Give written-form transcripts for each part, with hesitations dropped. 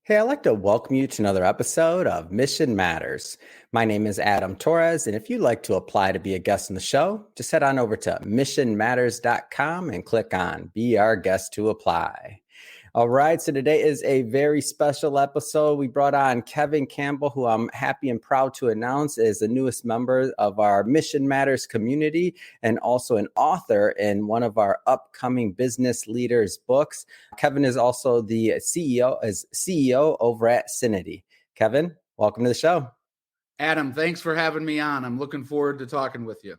Hey, I'd like to welcome you to another episode of Mission Matters. My name is Adam Torres, and if you'd like to apply to be a guest on the show, just head on over to missionmatters.com and click on Be Our Guest to Apply. All right, so today is a very special episode. We brought on Kevin Campbell, who I'm happy and proud to announce is the newest member of our Mission Matters community and also an author in one of our upcoming business leaders books. Kevin is also the CEO over at Synity. Kevin, welcome to the show. Adam, thanks for having me on. I'm looking forward to talking with you.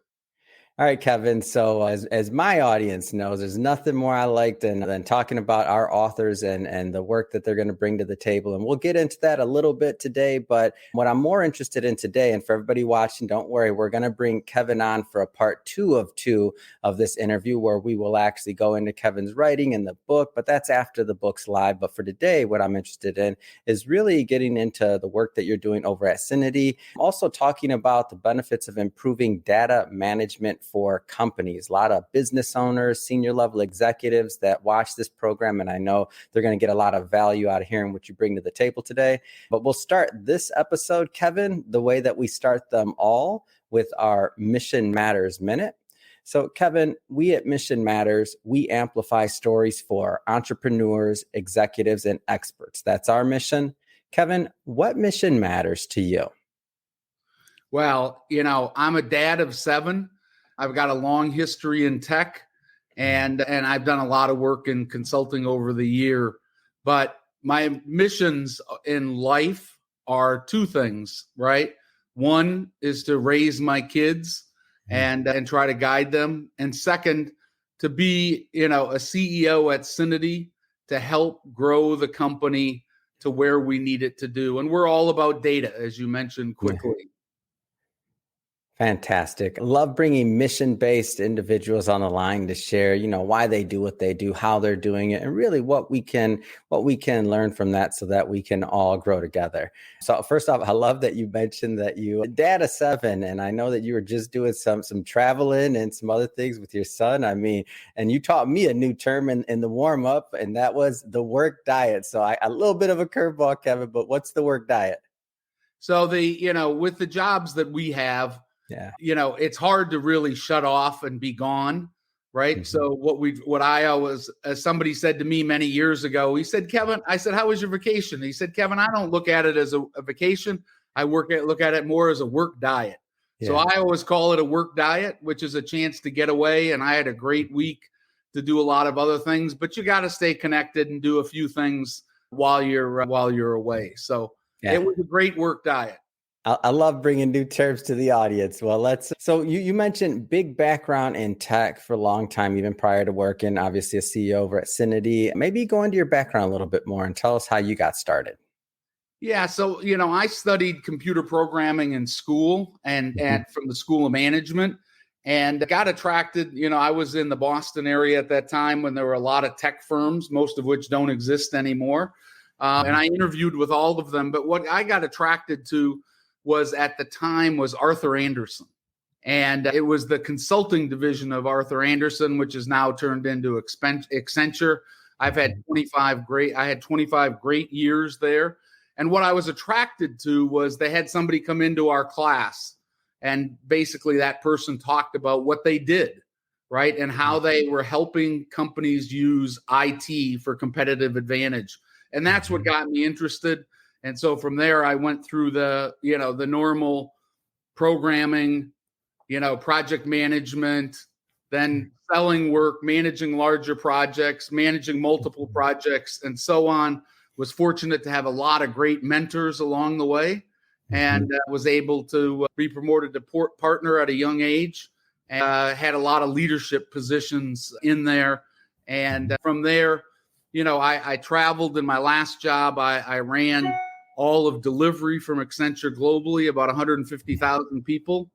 All right, Kevin. So as my audience knows, there's nothing more I like than talking about our authors and the work that they're going to bring to the table. And we'll get into that a little bit today. But what I'm more interested in today, and for everybody watching, don't worry, we're going to bring Kevin on for a part two of this interview where we will actually go into Kevin's writing in the book, but that's after the book's live. But for today, what I'm interested in is really getting into the work that you're doing over at Synity. Also talking about the benefits of improving data management for companies. A lot of business owners, senior level executives that watch this program, and I know they're going to get a lot of value out of hearing what you bring to the table today. But we'll start this episode, Kevin, the way that we start them all, with our Mission Matters Minute. So, Kevin, we at Mission Matters, we amplify stories for entrepreneurs, executives, and experts. That's our mission. Kevin, what mission matters to you? Well, I'm a dad of 7. I've got a long history in tech, and I've done a lot of work in consulting over the year. But my missions in life are 2 things, right? One is to raise my kids and try to guide them. And second, to be, a CEO at Synity to help grow the company to where we need it to do. And we're all about data, as you mentioned quickly. Fantastic. I love bringing mission-based individuals on the line to share, why they do what they do, how they're doing it, and really what we can learn from that so that we can all grow together. So first off, I love that you mentioned that you dad of 7, and I know that you were just doing some traveling and some other things with your son. I mean, and you taught me a new term in the warm-up, and that was the work diet. So a little bit of a curveball, Kevin, but what's the work diet? So with the jobs that we have, it's hard to really shut off and be gone, right? Mm-hmm. So what I always, as somebody said to me many years ago, he said, Kevin, I said, how was your vacation? He said, Kevin, I don't look at it as a vacation. I look at it more as a work diet. Yeah. So I always call it a work diet, which is a chance to get away. And I had a great week to do a lot of other things, but you got to stay connected and do a few things while you're away. So It was a great work diet. I love bringing new terms to the audience. Well, so you mentioned big background in tech for a long time, even prior to working, obviously a CEO over at Synity. Maybe go into your background a little bit more and tell us how you got started. Yeah. So, I studied computer programming in school and from the School of Management, and got attracted. I was in the Boston area at that time when there were a lot of tech firms, most of which don't exist anymore. And I interviewed with all of them. But what I got attracted to was Arthur Andersen. And it was the consulting division of Arthur Andersen, which is now turned into Accenture. I had 25 great years there. And what I was attracted to was they had somebody come into our class, and basically that person talked about what they did, right? And how they were helping companies use IT for competitive advantage. And that's what got me interested. And so from there, I went through the normal programming, project management, then selling work, managing larger projects, managing multiple projects, and so on. Was fortunate to have a lot of great mentors along the way, and was able to be promoted to partner at a young age, and had a lot of leadership positions in there. And from there, I traveled. In my last job, I ran all of delivery from Accenture globally, about 150,000 people.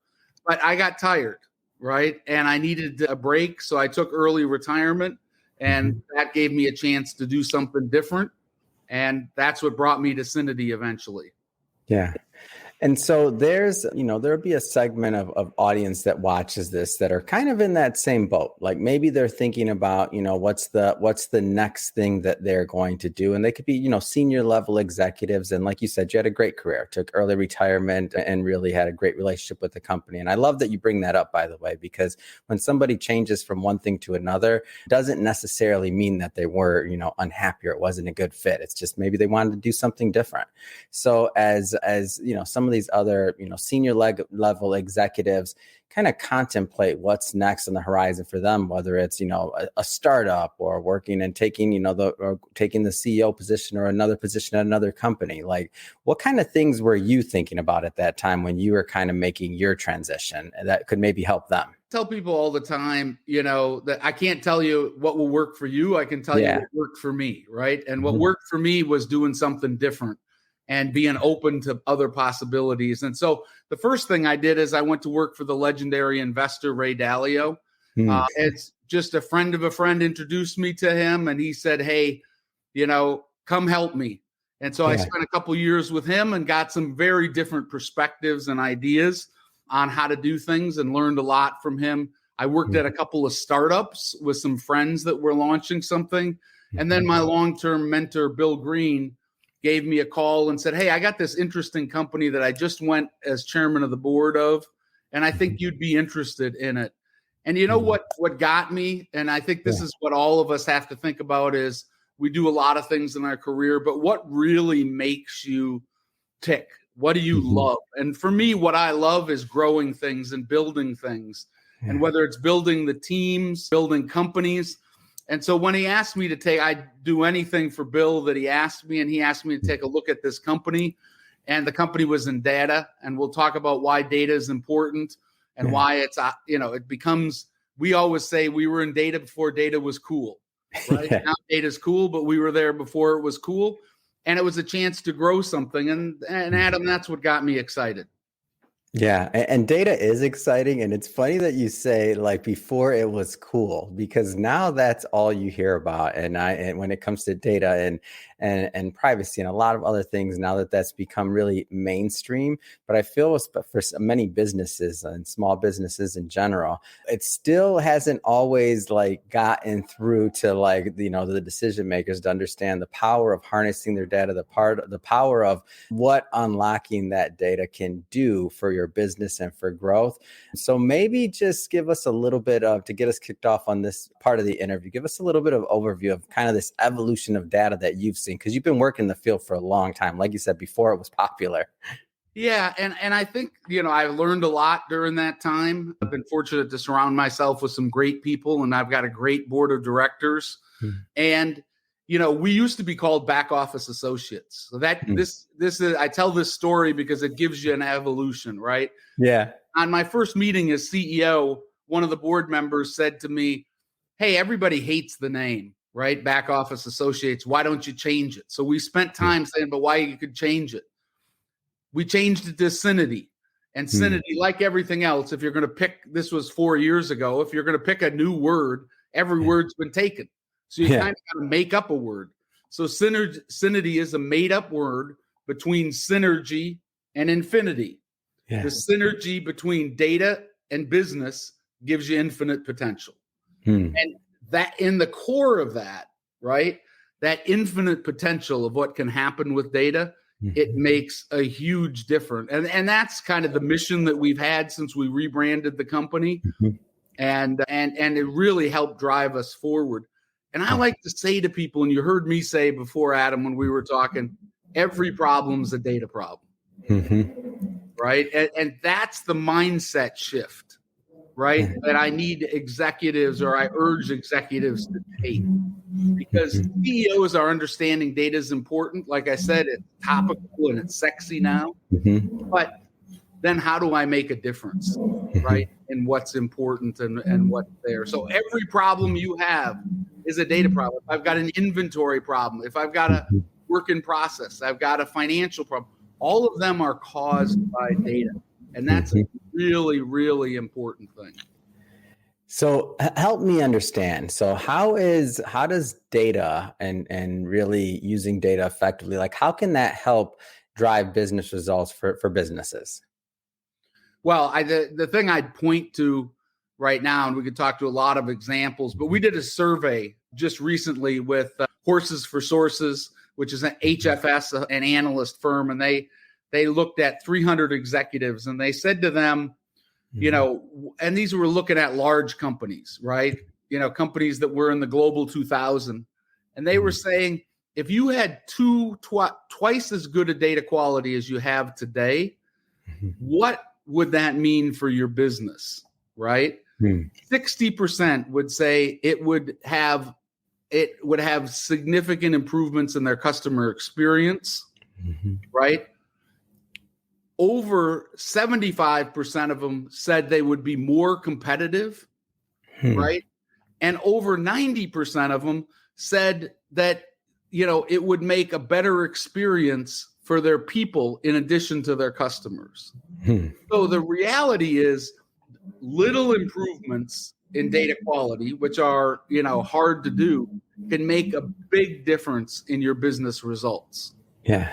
But I got tired, right? And I needed a break. So I took early retirement, and that gave me a chance to do something different. And that's what brought me to Synity eventually. Yeah. And so there's, there'll be a segment of audience that watches this that are kind of in that same boat. Like maybe they're thinking about, what's the next thing that they're going to do. And they could be, senior level executives. And like you said, you had a great career, took early retirement and really had a great relationship with the company. And I love that you bring that up, by the way, because when somebody changes from one thing to another, doesn't necessarily mean that they were, unhappy or it wasn't a good fit. It's just maybe they wanted to do something different. So as some of these other, senior level executives kind of contemplate what's next on the horizon for them, whether it's, a startup or working and taking, taking the CEO position or another position at another company. Like, what kind of things were you thinking about at that time when you were kind of making your transition that could maybe help them? Tell people all the time, that I can't tell you what will work for you. I can tell you what worked for me, right? And what worked for me was doing something different and being open to other possibilities. And so the first thing I did is I went to work for the legendary investor, Ray Dalio. It's just a friend of a friend introduced me to him, and he said, hey, come help me. And so I spent a couple of years with him and got some very different perspectives and ideas on how to do things and learned a lot from him. I worked at a couple of startups with some friends that were launching something. And then my long-term mentor, Bill Green, gave me a call and said, hey, I got this interesting company that I just went as chairman of the board of, and I think you'd be interested in it. And what got me, and I think this is what all of us have to think about, is we do a lot of things in our career, but what really makes you tick? What do you love? And for me, what I love is growing things and building things. And whether it's building the teams, building companies. And so when he asked me to I'd do anything for Bill that he asked me, and he asked me to take a look at this company, and the company was in data. And we'll talk about why data is important and why it's, it becomes, we always say we were in data before data was cool, right? Now data is cool, but we were there before it was cool. And it was a chance to grow something. And Adam, that's what got me excited. Yeah. And data is exciting. And it's funny that you say like before it was cool, because now that's all you hear about. And when it comes to data and privacy and a lot of other things, now that's become really mainstream. But I feel for many businesses and small businesses in general, it still hasn't always like gotten through to like, the decision makers to understand the power of harnessing their data, the power of what unlocking that data can do for your business and for growth. So maybe just give us a little bit to get us kicked off on this part of the interview, give us a little bit of overview of kind of this evolution of data that you've seen, because you've been working in the field for a long time. Like you said, before it was popular. Yeah. And I think, I learned a lot during that time. I've been fortunate to surround myself with some great people, and I've got a great board of directors. And we used to be called back office associates. So this is, I tell this story because it gives you an evolution, right? Yeah. On my first meeting as CEO, one of the board members said to me, hey, everybody hates the name, right? Back office associates. Why don't you change it? So we spent time saying, but why you could change it? We changed it to Synity. And Synity, like everything else, if you're going to pick, this was 4 years ago, if you're going to pick a new word, every word's been taken. So you kind of got to make up a word. So Synity is a made up word between synergy and infinity. Yeah. The synergy between data and business gives you infinite potential. And that in the core of that, right, that infinite potential of what can happen with data, it makes a huge difference. And that's kind of the mission that we've had since we rebranded the company. And it really helped drive us forward. And I like to say to people, and you heard me say before, Adam, when we were talking, every problem's a data problem, right? And that's the mindset shift, right? That I need executives, or I urge executives to take, because CEOs are understanding data is important. Like I said, it's topical and it's sexy now, but then how do I make a difference, right? And what's important and what's there. So every problem you have is a data problem. If I've got an inventory problem, if I've got a work in process, I've got a financial problem, all of them are caused by data. And that's a really, really important thing. So help me understand. So how does data and really using data effectively, like how can that help drive business results for businesses? Well, the thing I'd point to right now, and we could talk to a lot of examples, but we did a survey just recently with Horses for Sources, which is an HFS, an analyst firm, and they looked at 300 executives, and they said to them, you know, and these were looking at large companies, right? You know, companies that were in the global 2000, and they were saying, if you had twice as good a data quality as you have today, what would that mean for your business, right? 60% would say it would have significant improvements in their customer experience, right? Over 75% of them said they would be more competitive, right? And over 90% of them said that, you know, it would make a better experience for their people in addition to their customers. So the reality is little improvements in data quality, which are, you know, hard to do, can make a big difference in your business results. Yeah.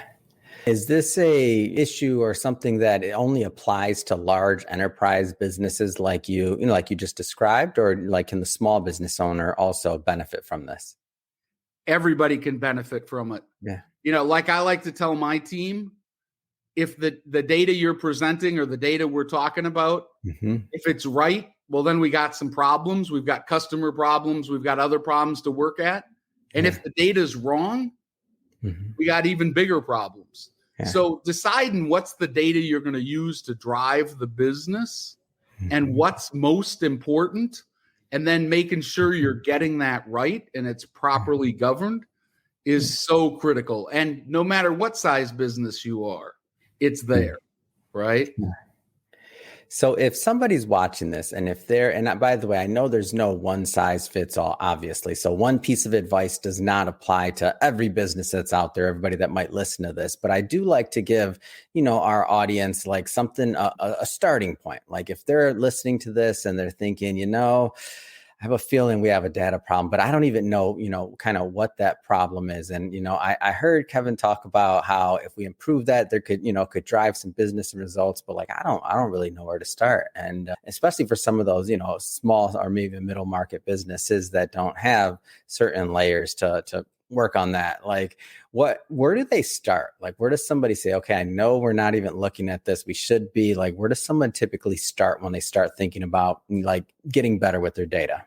Is this a issue or something that it only applies to large enterprise businesses like you know, like you just described, or like can the small business owner also benefit from this? Everybody can benefit from it. Yeah. You know, like I like to tell my team, if the data you're presenting or the data we're talking about, if it's right, well, then we got some problems. We've got customer problems. We've got other problems to work at. And if the data is wrong, we got even bigger problems. Yeah. So deciding what's the data you're going to use to drive the business and what's most important, and then making sure you're getting that right and it's properly governed is so critical. And no matter what size business you are, it's there, right? So if somebody's watching this and if they're, and by the way, I know there's no one size fits all, obviously. So one piece of advice does not apply to every business that's out there, everybody that might listen to this. But I do like to give, you know, our audience like something, a starting point. Like if they're listening to this and they're thinking, you know, I have a feeling we have a data problem, but I don't even know, you know, kind of what that problem is. And, you know, I heard Kevin talk about how if we improve that, there could, you know, could drive some business results, but like, I don't really know where to start. And especially for some of those, you know, small or maybe middle market businesses that don't have certain layers to work on that. Like where do they start? Like, where does somebody say, okay, I know we're not even looking at this. We should be like, where does someone typically start when they start thinking about like getting better with their data?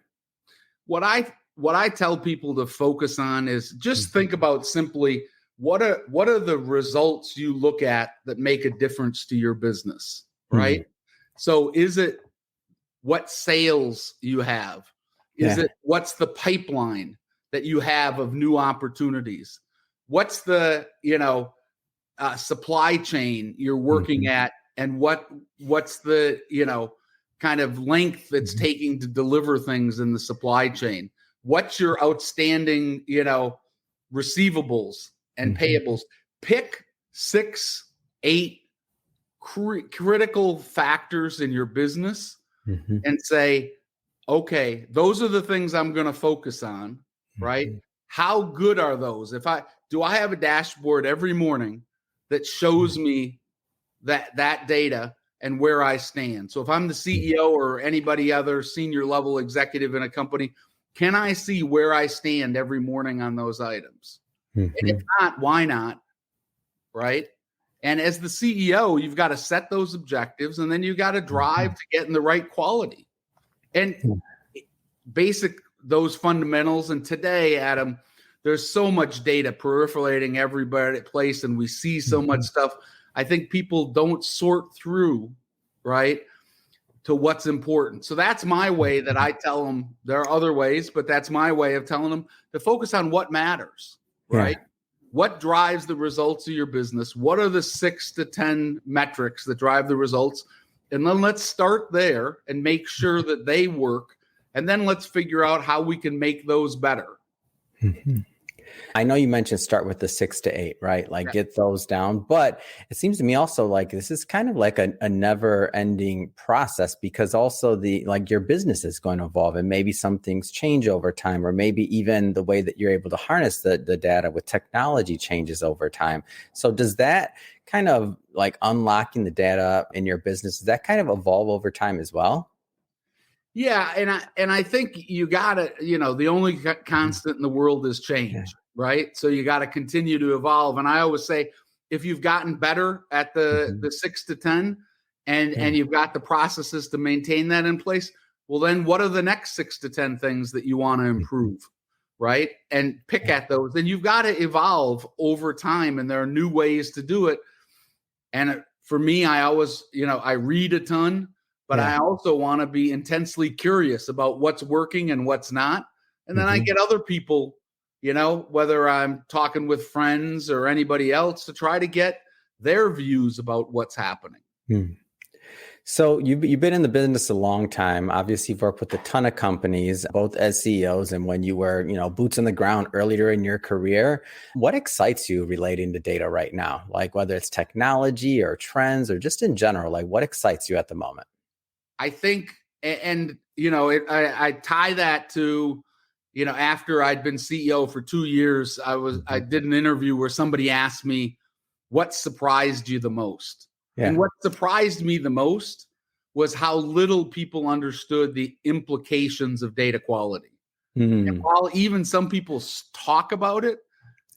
What I tell people to focus on is just think about simply what are the results you look at that make a difference to your business, right? So is it what sales you have? Is it what's the pipeline that you have of new opportunities? What's the, you know, supply chain you're working at, and what's the, you know, kind of length it's taking to deliver things in the supply chain? What's your outstanding, you know, receivables and payables? Pick 6, 8 critical factors in your business and say, okay, those are the things I'm going to focus on, right? How good are those? Do I have a dashboard every morning that shows me that data and where I stand? So if I'm the CEO or anybody other senior level executive in a company, can I see where I stand every morning on those items? And if not, why not? Right? And as the CEO, you've got to set those objectives, and then you got to drive to get in the right quality. And basic those fundamentals. And today, Adam, there's so much data proliferating every place, and we see so much stuff. I think people don't sort through, right, to what's important. So that's my way that I tell them. There are other ways, but that's my way of telling them to focus on what matters, right? Yeah. What drives the results of your business? What are the 6 to 10 metrics that drive the results? And then let's start there and make sure that they work. And then let's figure out how we can make those better. I know you mentioned start with the 6 to 8, right? Like Yeah. get those down. But it seems to me also like this is kind of like a never ending process, because also like your business is going to evolve and maybe some things change over time, or maybe even the way that you're able to harness the data with technology changes over time. So does that kind of like unlocking the data in your business, does that kind of evolve over time as well? Yeah, and I think you gotta, the only constant in the world is Yeah. change, right? So you got to continue to evolve. And I always say, if you've gotten better at Mhm. the 6 to 10, and Yeah. you've got the processes to maintain that in place, well, then what are the next 6 to 10 things that you want to Mhm. improve, right? And pick at those. And you've got to evolve over time, and there are new ways to do it. And for me, I always, I read a ton, but Yeah. I also want to be intensely curious about what's working and what's not. And then I Mhm. get other people, whether I'm talking with friends or anybody else, to try to get their views about what's happening. Hmm. So you've been in the business a long time. Obviously, you've worked with a ton of companies, both as CEOs and when you were, boots on the ground earlier in your career. What excites you relating to data right now? Like whether it's technology or trends or just in general, like what excites you at the moment? I think, and I tie that to, after I'd been CEO for 2 years, I Mhm. did an interview where somebody asked me, what surprised you the most? And Yeah. what surprised me the most was how little people understood the implications of data quality. And Mm. while even some people talk about it,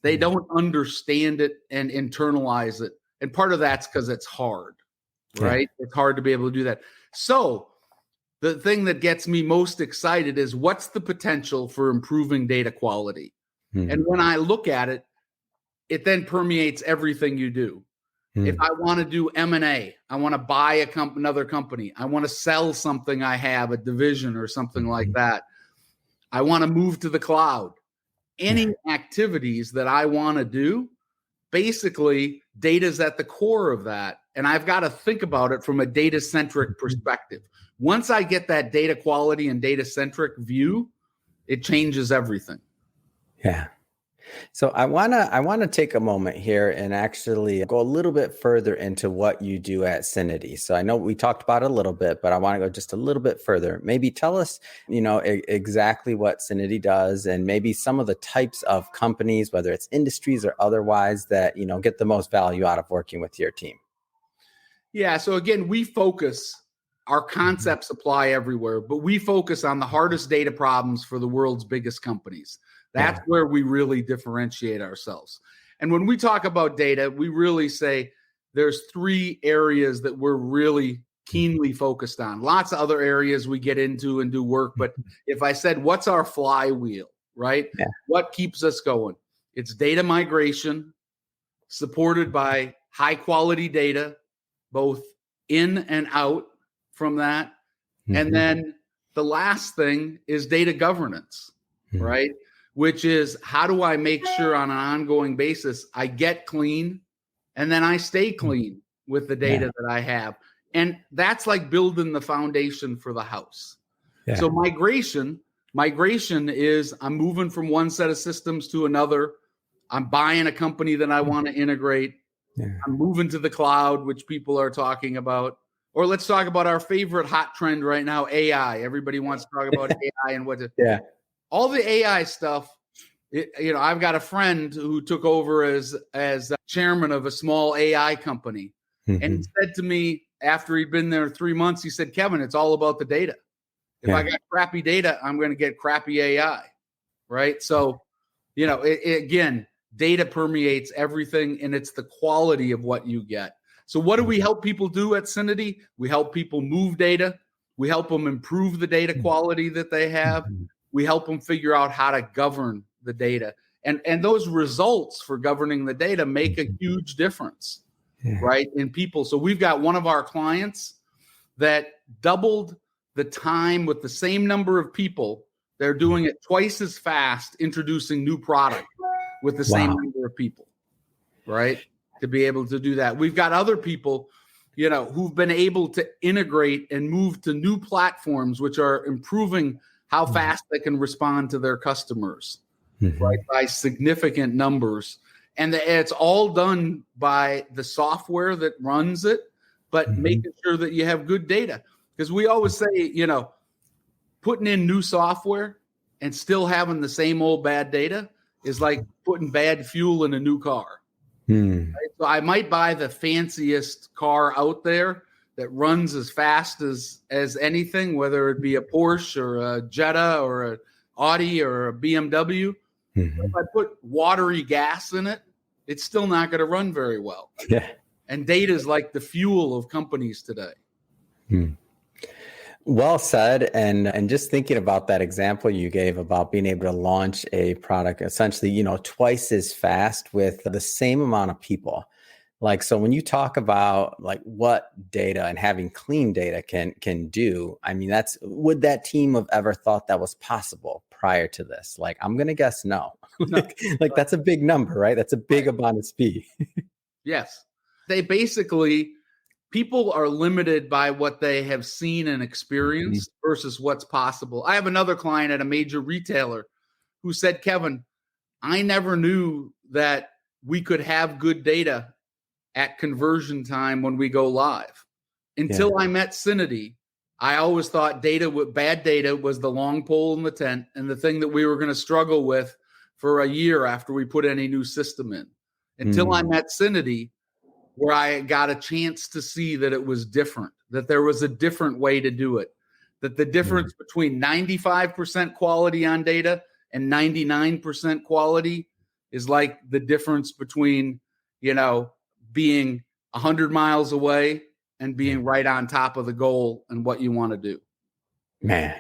they Yeah. don't understand it and internalize it. And part of that's because it's hard, Yeah. right? It's hard to be able to do that. So the thing that gets me most excited is, what's the potential for improving data quality? And Mm. when I look at it, it then permeates everything you do. If Mm. I want to do M&A, I want to buy another company, I want to sell something I have, a division or something like Mhm. that, I want to move to the cloud. Yeah. Any activities that I want to do, basically data is at the core of that. And I've got to think about it from a data centric Mhm. perspective. Once I get that data quality and data centric view, it changes everything. Yeah. So I wanna take a moment here and actually go a little bit further into what you do at Cinity. So I know we talked about it a little bit, but I want to go just a little bit further. Maybe tell us, exactly what Cinity does, and maybe some of the types of companies, whether it's industries or otherwise, that get the most value out of working with your team. Yeah. So again, our Mhm. concepts apply everywhere, but we focus on the hardest data problems for the world's biggest companies. That's Yeah. where we really differentiate ourselves. And when we talk about data, we really say there's 3 areas that we're really Mhm. keenly focused on. Lots of other areas we get into and do work. But if I said, what's our flywheel, right? Yeah. What keeps us going? It's data migration, supported by high quality data, both in and out from that. And Mhm. then the last thing is data governance, Mhm. right? Which is, how do I make sure on an ongoing basis I get clean and then I stay clean with the Yeah. data that I have? And that's like building the foundation for the house. Yeah. So migration is, I'm moving from one set of systems to another. I'm buying a company that I want to integrate. Yeah. I'm moving to the cloud, which people are talking about. Or let's talk about our favorite hot trend right now, AI. Everybody wants to talk about AI and Yeah. all the AI stuff. I've got a friend who took over as chairman of a small AI company, and he Mhm. said to me after he'd been there 3 months, he said, "Kevin, it's all about the data. If I Yeah. got crappy data, I'm going to get crappy AI." Right? So, again, data permeates everything, and it's the quality of what you get. So what do we help people do at Cinity? We help people move data. We help them improve the data quality that they have. Mhm. We help them figure out how to govern the data. And those results for governing the data make a Mhm. huge difference, Yeah. right, in people. So we've got one of our clients that doubled the time with the same number of people. They're doing it twice as fast, introducing new product with the same Wow. number of people, right? To be able to do that. We've got other people, who've been able to integrate and move to new platforms, which are improving how Mhm. fast they can respond to their customers. right, by significant numbers. And it's all done by the software that runs it, but making sure that you have good data. Because we always say, putting in new software and still having the same old bad data is like putting bad fuel in a new car. Right? So I might buy the fanciest car out there that runs as fast as anything, whether it be a Porsche or a Jetta or an Audi or a BMW. If I put watery gas in it, it's still not going to run very well. Yeah. And data is like the fuel of companies today. Well said. And just thinking about that example you gave about being able to launch a product essentially, twice as fast with the same amount of people. Like, so when you talk about like what data and having clean data can do, I mean, would that team have ever thought that was possible prior to this? Like, I'm going to guess no. Like that's a big number, right? That's a big amount of speed. Yes. People are limited by what they have seen and experienced versus what's possible. I have another client at a major retailer who said, Kevin, I never knew that we could have good data at conversion time when we go live. Until I met Synity, I always thought bad data was the long pole in the tent and the thing that we were going to struggle with for a year after we put any new system in. Until I met Synity, where I got a chance to see that it was different, that there was a different way to do it, that the difference between 95% quality on data and 99% quality is like the difference between, being 100 miles away and being right on top of the goal and what you want to do. Man,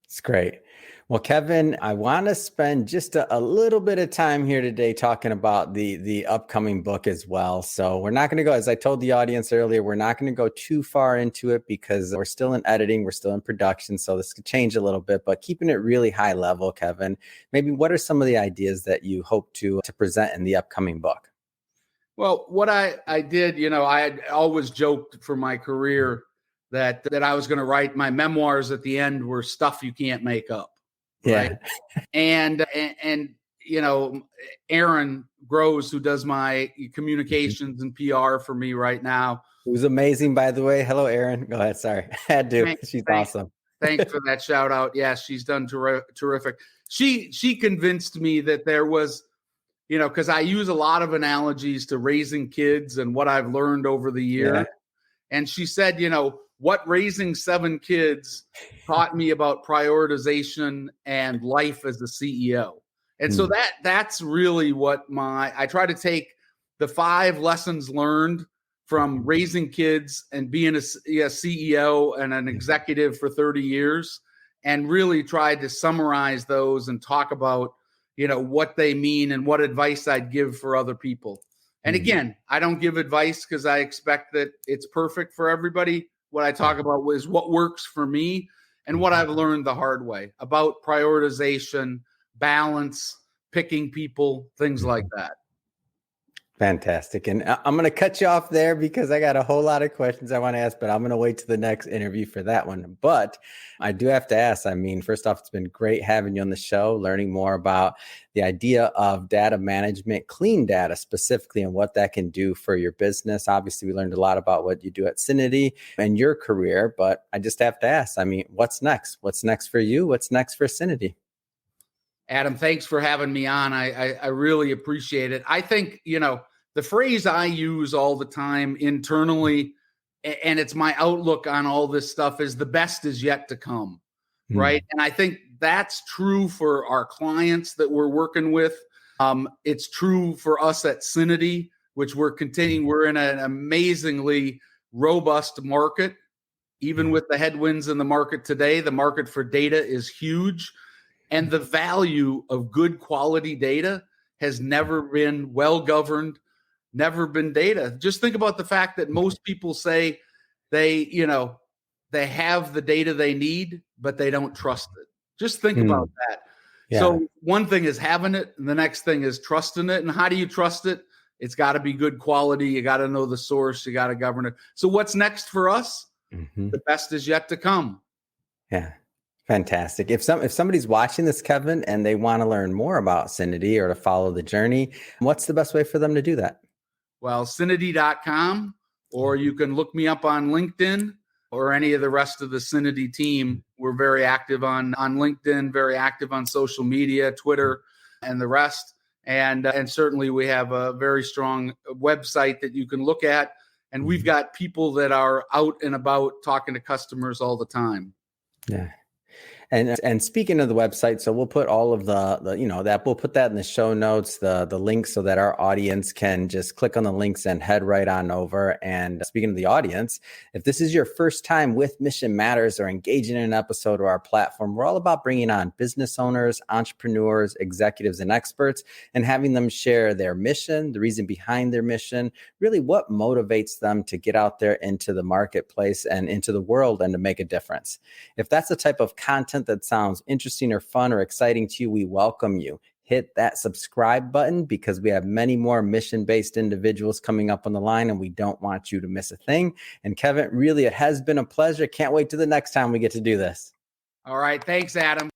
it's great. Well, Kevin, I want to spend just a little bit of time here today talking about the upcoming book as well. So we're not going to go, as I told the audience earlier, we're not going to go too far into it because we're still in editing, we're still in production. So this could change a little bit, but keeping it really high level, Kevin, maybe what are some of the ideas that you hope to present in the upcoming book? Well, what I did, I had always joked for my career that I was going to write my memoirs at the end were stuff you can't make up. Right. And Aaron Groves, who does my communications and PR for me right now. Who's amazing, by the way. Hello, Aaron. Go ahead. Sorry. I had to. She's awesome. Thanks for that shout out. Yes, she's done terrific. She convinced me that there was, because I use a lot of analogies to raising kids and what I've learned over the year. Yeah. And she said, what raising 7 kids taught me about prioritization and life as a CEO. And so that's really what I try to take the 5 lessons learned from raising kids and being a CEO and an executive for 30 years and really try to summarize those and talk about, what they mean and what advice I'd give for other people. And again, I don't give advice because I expect that it's perfect for everybody. What I talk about is what works for me and what I've learned the hard way about prioritization, balance, picking people, things like that. Fantastic. And I'm going to cut you off there because I got a whole lot of questions I want to ask, but I'm going to wait to the next interview for that one. But I do have to ask, first off, it's been great having you on the show, learning more about the idea of data management, clean data specifically, and what that can do for your business. Obviously, we learned a lot about what you do at Synity and your career, but I just have to ask, what's next? What's next for you? What's next for Synity? Adam, thanks for having me on. I really appreciate it. I think, the phrase I use all the time internally, and it's my outlook on all this stuff, is the best is yet to come, right? And I think that's true for our clients that we're working with. It's true for us at Synity, which we're continuing. We're in an amazingly robust market. Even with the headwinds in the market today, the market for data is huge. And the value of good quality data has never been well governed, never been data. Just think about the fact that most people say they have the data they need, but they don't trust it. Just think about that. Yeah. So one thing is having it, and the next thing is trusting it. And how do you trust it? It's got to be good quality. You got to know the source. You got to govern it. So what's next for us? The best is yet to come. Yeah. Fantastic. If somebody's watching this, Kevin, and they want to learn more about Synity or to follow the journey, what's the best way for them to do that? Well, Synity.com, or you can look me up on LinkedIn or any of the rest of the Synity team. We're very active on LinkedIn, very active on social media, Twitter, and the rest. And certainly we have a very strong website that you can look at. And we've got people that are out and about talking to customers all the time. Yeah. And speaking of the website, so we'll put all of the that we'll put that in the show notes, the links, so that our audience can just click on the links and head right on over. And speaking of the audience, if this is your first time with Mission Matters or engaging in an episode of our platform, we're all about bringing on business owners, entrepreneurs, executives, and experts, and having them share their mission, the reason behind their mission, really what motivates them to get out there into the marketplace and into the world and to make a difference. If that's the type of content that sounds interesting or fun or exciting to you, we welcome you. Hit that subscribe button, because we have many more mission-based individuals coming up on the line, and we don't want you to miss a thing. And Kevin, really, it has been a pleasure. Can't wait to the next time we get to do this. All right. Thanks, Adam.